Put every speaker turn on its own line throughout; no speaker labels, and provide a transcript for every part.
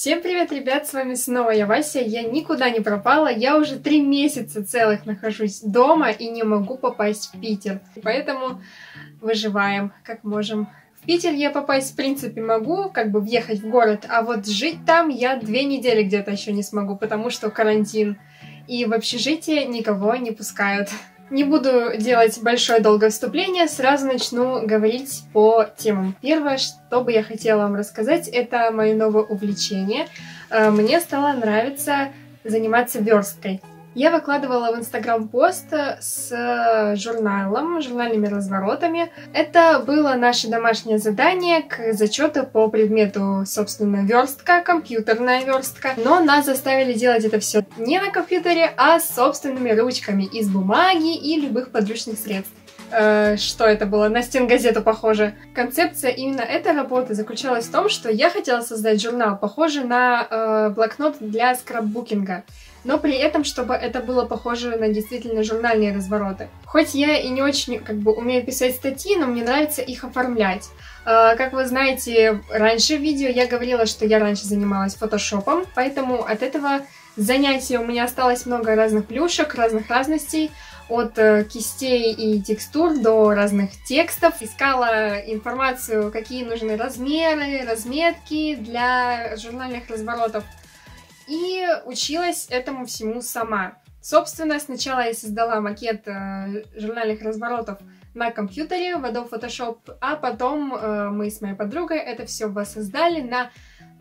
Всем привет, ребят, с вами снова я, Вася, я никуда не пропала, я уже 3 месяца целых нахожусь дома и не могу попасть в Питер, поэтому выживаем как можем. В Питер я попасть в принципе могу, как бы въехать в город, а вот жить там я 2 недели где-то еще не смогу, потому что карантин, и в общежитие никого не пускают. Не буду делать большое долгое вступление, сразу начну говорить по темам. Первое, что бы я хотела вам рассказать, это мое новое увлечение. Мне стало нравиться заниматься версткой. Я выкладывала в Инстаграм пост с журнальными разворотами. Это было наше домашнее задание к зачету по предмету, собственно, верстка, компьютерная верстка. Но нас заставили делать это все не на компьютере, а с собственными ручками из бумаги и любых подручных средств. Что это было? На стенгазету похоже. Концепция именно этой работы заключалась в том, что я хотела создать журнал, похожий на блокнот для скрапбукинга, но при этом, чтобы это было похоже на действительно журнальные развороты. Хоть я и не очень умею писать статьи, но мне нравится их оформлять. Как вы знаете, раньше в видео я говорила, что я раньше занималась фотошопом, поэтому от этого занятия у меня осталось много разных плюшек, разных разностей. От кистей и текстур до разных текстов. Искала информацию, какие нужны размеры, разметки для журнальных разворотов. И училась этому всему сама. Собственно, сначала я создала макет журнальных разворотов на компьютере в Adobe Photoshop, а потом мы с моей подругой это все воссоздали на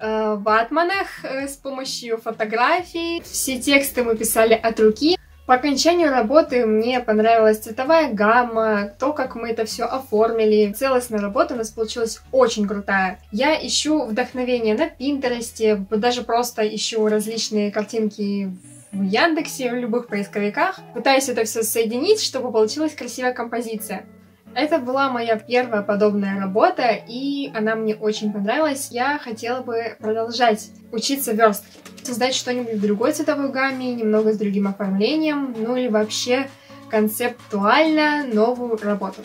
ватманах с помощью фотографий. Все тексты мы писали от руки. По окончанию работы мне понравилась цветовая гамма, то, как мы это все оформили. Целостная работа у нас получилась очень крутая. Я ищу вдохновение на Пинтересте, даже просто ищу различные картинки в Яндексе, в любых поисковиках. Пытаюсь это все соединить, чтобы получилась красивая композиция. Это была моя первая подобная работа, и она мне очень понравилась. Я хотела бы продолжать учиться верстке, создать что-нибудь в другой цветовой гамме, немного с другим оформлением, ну или вообще концептуально новую работу.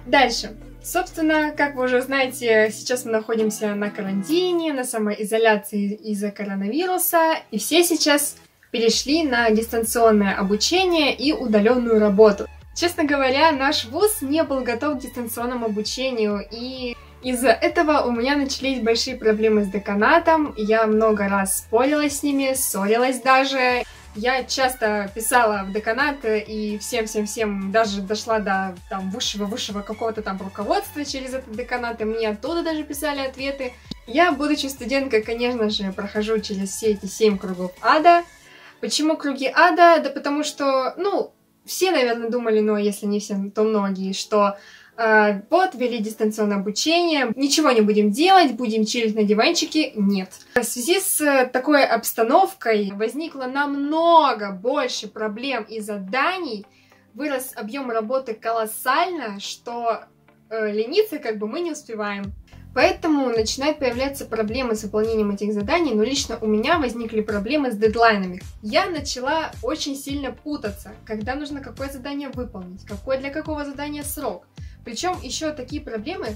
Дальше. Собственно, как вы уже знаете, сейчас мы находимся на карантине, на самоизоляции из-за коронавируса, и все сейчас перешли на дистанционное обучение и удаленную работу. Честно говоря, наш вуз не был готов к дистанционному обучению, и из-за этого у меня начались большие проблемы с деканатом. Я много раз спорила с ними, ссорилась даже. Я часто писала в деканат и всем, даже дошла до высшего какого-то там руководства через этот деканат, и мне оттуда даже писали ответы. Я, будучи студенткой, конечно же, прохожу через все эти 7 кругов ада. Почему круги ада? Да потому что, все, наверное, думали, но если не все, то многие, что вот, ввели дистанционное обучение, ничего не будем делать, будем чилить на диванчике. Нет. В связи с такой обстановкой возникло намного больше проблем и заданий, вырос объем работы колоссально, что лениться мы не успеваем. Поэтому начинают появляться проблемы с выполнением этих заданий, но лично у меня возникли проблемы с дедлайнами. Я начала очень сильно путаться, когда нужно какое задание выполнить, для какого задания срок. Причем еще такие проблемы,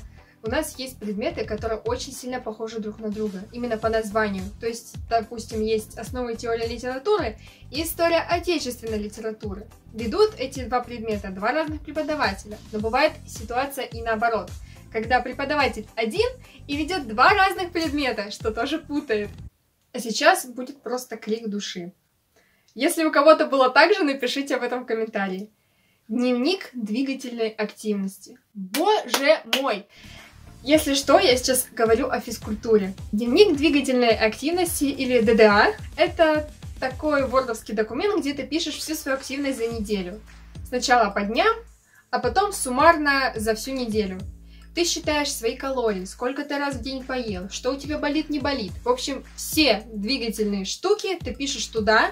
у нас есть предметы, которые очень сильно похожи друг на друга, именно по названию. То есть, допустим, есть основы теории литературы и история отечественной литературы. Ведут эти два предмета 2 разных преподавателя, но бывает ситуация и наоборот, когда преподаватель один и ведет 2 разных предмета, что тоже путает. А сейчас будет просто крик души. Если у кого-то было так же, напишите об этом в комментарии. Дневник двигательной активности. Боже мой! Если что, я сейчас говорю о физкультуре. Дневник двигательной активности или ДДА – это такой вордовский документ, где ты пишешь всю свою активность за неделю. Сначала по дням, а потом суммарно за всю неделю. Ты считаешь свои калории, сколько ты раз в день поел, что у тебя болит, не болит. В общем, все двигательные штуки ты пишешь туда,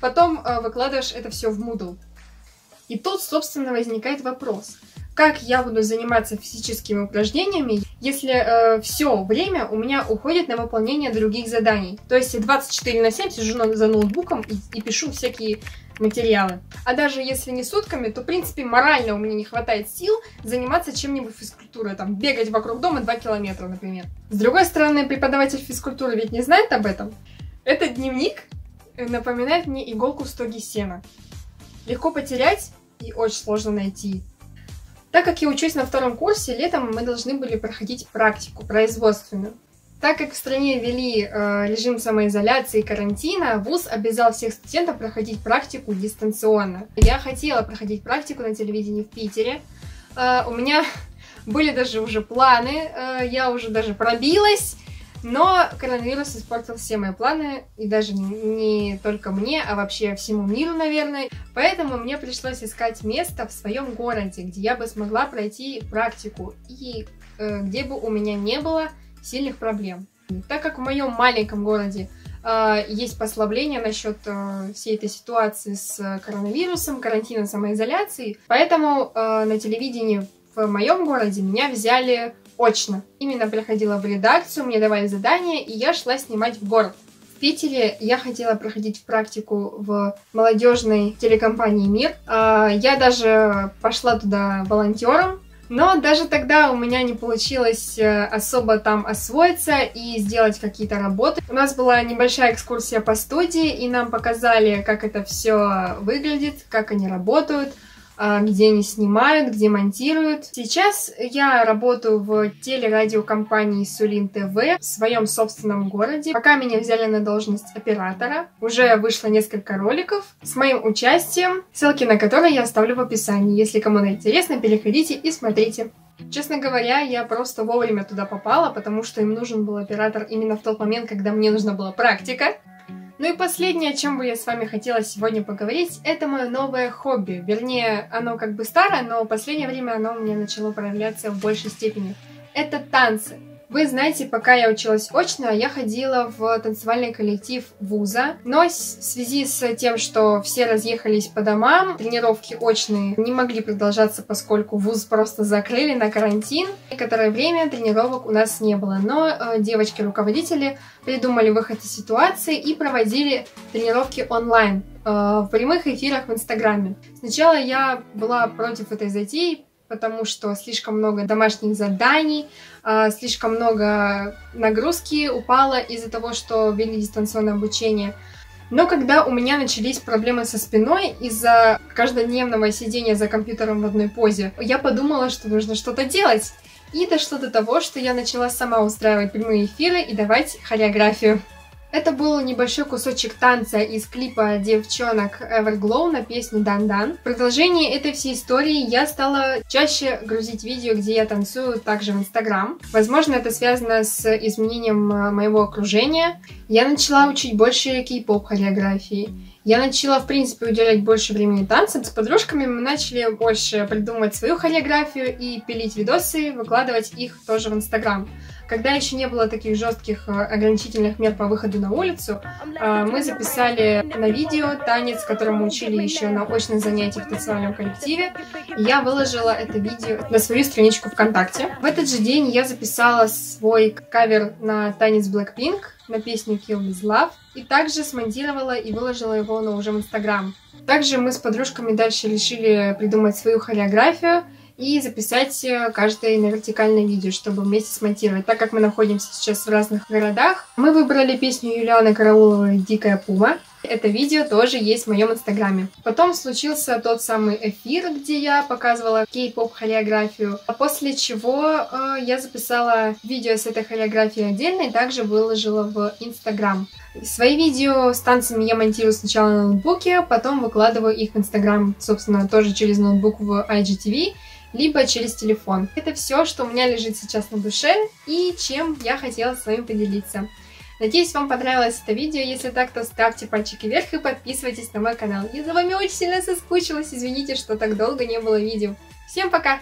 потом выкладываешь это все в Moodle. И тут, собственно, возникает вопрос. Как я буду заниматься физическими упражнениями, если все время у меня уходит на выполнение других заданий. То есть я 24/7 сижу за ноутбуком и пишу всякие материалы. А даже если не сутками, то, в принципе, морально у меня не хватает сил заниматься чем-нибудь физкультурой, там, бегать вокруг дома 2 километра, например. С другой стороны, преподаватель физкультуры ведь не знает об этом. Этот дневник напоминает мне иголку в стоге сена. Легко потерять и очень сложно найти. Так как я учусь на 2-м курсе, летом мы должны были проходить практику производственную. Так как в стране ввели режим самоизоляции и карантина, вуз обязал всех студентов проходить практику дистанционно. Я хотела проходить практику на телевидении в Питере. У меня были даже уже планы, я уже даже пробилась, но коронавирус испортил все мои планы, и даже не только мне, а вообще всему миру, наверное. Поэтому мне пришлось искать место в своем городе, где я бы смогла пройти практику и где бы у меня не было сильных проблем. Так как в моем маленьком городе есть послабление насчет всей этой ситуации с коронавирусом, карантином, самоизоляцией, поэтому на телевидении в моем городе меня взяли очно. Именно приходила в редакцию, мне давали задания, и я шла снимать в город. В Питере я хотела проходить практику в молодежной телекомпании «Мир». Я даже пошла туда волонтером. Но даже тогда у меня не получилось особо там освоиться и сделать какие-то работы. У нас была небольшая экскурсия по студии, и нам показали, как это все выглядит, как они работают, где они снимают, где монтируют. Сейчас я работаю в телерадиокомпании Сулин ТВ в своем собственном городе. Пока меня взяли на должность оператора. Уже вышло несколько роликов с моим участием, ссылки на которые я оставлю в описании. Если кому-то интересно, переходите и смотрите. Честно говоря, я просто вовремя туда попала, потому что им нужен был оператор именно в тот момент, когда мне нужна была практика. Ну и последнее, о чем бы я с вами хотела сегодня поговорить, это мое новое хобби. Вернее, оно как бы старое, но в последнее время оно у меня начало проявляться в большей степени. Это танцы. Вы знаете, пока я училась очно, я ходила в танцевальный коллектив вуза, но в связи с тем, что все разъехались по домам, тренировки очные не могли продолжаться, поскольку вуз просто закрыли на карантин. Некоторое время тренировок у нас не было, но девочки-руководители придумали выход из ситуации и проводили тренировки онлайн в прямых эфирах в Инстаграме. Сначала я была против этой затеи, потому что слишком много домашних заданий, слишком много нагрузки упало из-за того, что ввели дистанционное обучение. Но когда у меня начались проблемы со спиной из-за каждодневного сидения за компьютером в одной позе, я подумала, что нужно что-то делать. И дошло до того, что я начала сама устраивать прямые эфиры и давать хореографию. Это был небольшой кусочек танца из клипа девчонок Everglow на песню Дан Дан. В продолжении этой всей истории я стала чаще грузить видео, где я танцую, также в Инстаграм. Возможно, это связано с изменением моего окружения. Я начала учить больше кей-поп хореографии. Я начала, в принципе, уделять больше времени танцам. С подружками мы начали больше придумывать свою хореографию и пилить видосы, выкладывать их тоже в Инстаграм. Когда еще не было таких жестких ограничительных мер по выходу на улицу, мы записали на видео танец, которому учили еще на очных занятиях в танцевальном коллективе. И я выложила это видео на свою страничку ВКонтакте. В этот же день я записала свой кавер на танец Blackpink, на песню Kill With Love, и также смонтировала и выложила его уже в Инстаграм. Также мы с подружками дальше решили придумать свою хореографию и записать каждое на вертикальное видео, чтобы вместе смонтировать. Так как мы находимся сейчас в разных городах, мы выбрали песню Юлианы Карауловой «Дикая пума». Это видео тоже есть в моем инстаграме. Потом случился тот самый эфир, где я показывала кей-поп хореографию, после чего я записала видео с этой хореографией отдельно и также выложила в инстаграм. Свои видео с танцами я монтирую сначала на ноутбуке, потом выкладываю их в инстаграм, собственно, тоже через ноутбук в IGTV, либо через телефон. Это все, что у меня лежит сейчас на душе и чем я хотела с вами поделиться. Надеюсь, вам понравилось это видео. Если так, то ставьте пальчики вверх и подписывайтесь на мой канал. Я за вами очень сильно соскучилась. Извините, что так долго не было видео. Всем пока!